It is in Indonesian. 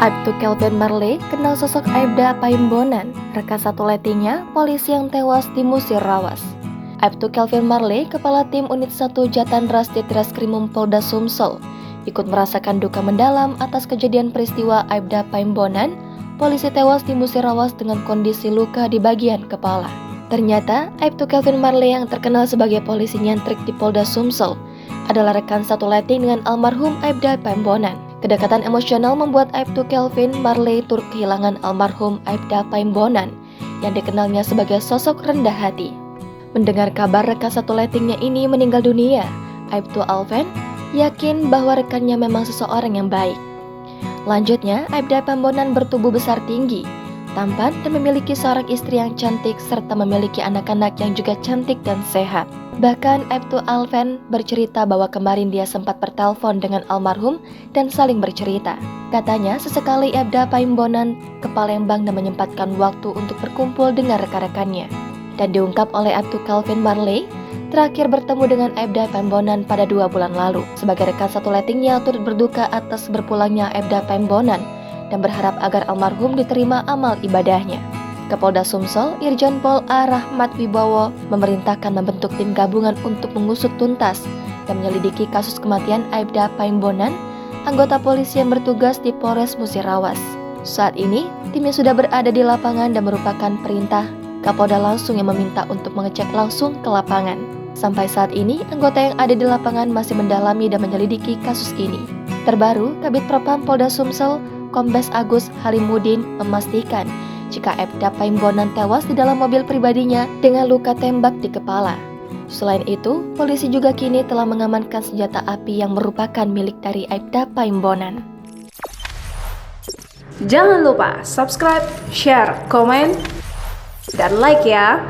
Aibtu Kelvin Marley kenal sosok Aibda Paimbonan, rekan satu lettingnya, polisi yang tewas di Musirawas. Aibtu Kelvin Marley, Kepala Tim Unit 1 Jatandras Ditreskrimum Polda Sumsel, ikut merasakan duka mendalam atas kejadian peristiwa Aibda Paimbonan, polisi tewas di Musirawas dengan kondisi luka di bagian kepala. Ternyata, Aibtu Kelvin Marley yang terkenal sebagai polisi nyentrik di Polda Sumsel adalah rekan satu letting dengan almarhum Aibda Paimbonan. Kedekatan emosional membuat Aibtu Kelvin Marley turut kehilangan almarhum Aibda Paimbonan yang dikenalnya sebagai sosok rendah hati. Mendengar kabar rekan satu lettingnya ini meninggal dunia, Aibtu Alven yakin bahwa rekannya memang seseorang yang baik. Lanjutnya, Aibda Paimbonan bertubuh besar tinggi, tampan dan memiliki seorang istri yang cantik serta memiliki anak-anak yang juga cantik dan sehat. Bahkan Aibtu Alven bercerita bahwa kemarin dia sempat bertelepon dengan almarhum dan saling bercerita. Katanya sesekali Aibda Paimbonan ke Palembang dan menyempatkan waktu untuk berkumpul dengan rekan-rekannya. Dan diungkap oleh Aibtu Kelvin Marley, terakhir bertemu dengan Aibda Paimbonan pada 2 bulan lalu. Sebagai rekan satu lettingnya turut berduka atas berpulangnya Aibda Paimbonan dan berharap agar almarhum diterima amal ibadahnya. Kapolda Sumsel, Irjen Pol A. Rahmat Wibowo memerintahkan membentuk tim gabungan untuk mengusut tuntas dan menyelidiki kasus kematian Aibda Paimbonan, anggota polisi yang bertugas di Polres Musirawas. Saat ini, timnya sudah berada di lapangan dan merupakan perintah Kapolda langsung yang meminta untuk mengecek langsung ke lapangan. Sampai saat ini, anggota yang ada di lapangan masih mendalami dan menyelidiki kasus ini. Terbaru, Kabid Propam Polda Sumsel, Kombes Agus Halimudin memastikan jika Aibda Paimbonan tewas di dalam mobil pribadinya dengan luka tembak di kepala. Selain itu, polisi juga kini telah mengamankan senjata api yang merupakan milik dari Aibda Paimbonan. Jangan lupa subscribe, share, komen, dan like ya!